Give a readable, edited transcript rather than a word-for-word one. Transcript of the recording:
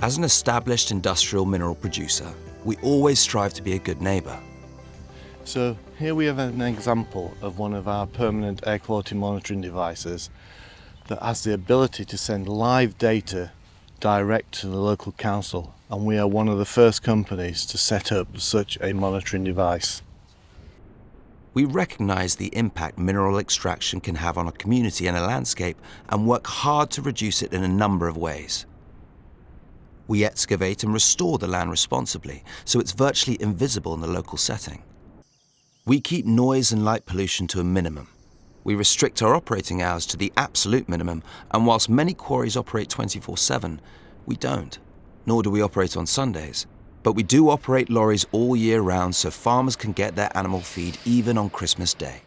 As an established industrial mineral producer, we always strive to be a good neighbour. So here we have an example of one of our permanent air quality monitoring devices that has the ability to send live data direct to the local council, and we are one of the first companies to set up such a monitoring device. We recognise the impact mineral extraction can have on a community and a landscape and work hard to reduce it in a number of ways. We excavate and restore the land responsibly, so it's virtually invisible in the local setting. We keep noise and light pollution to a minimum. We restrict our operating hours to the absolute minimum, and whilst many quarries operate 24/7, we don't, nor do we operate on Sundays. But we do operate lorries all year round so farmers can get their animal feed even on Christmas Day.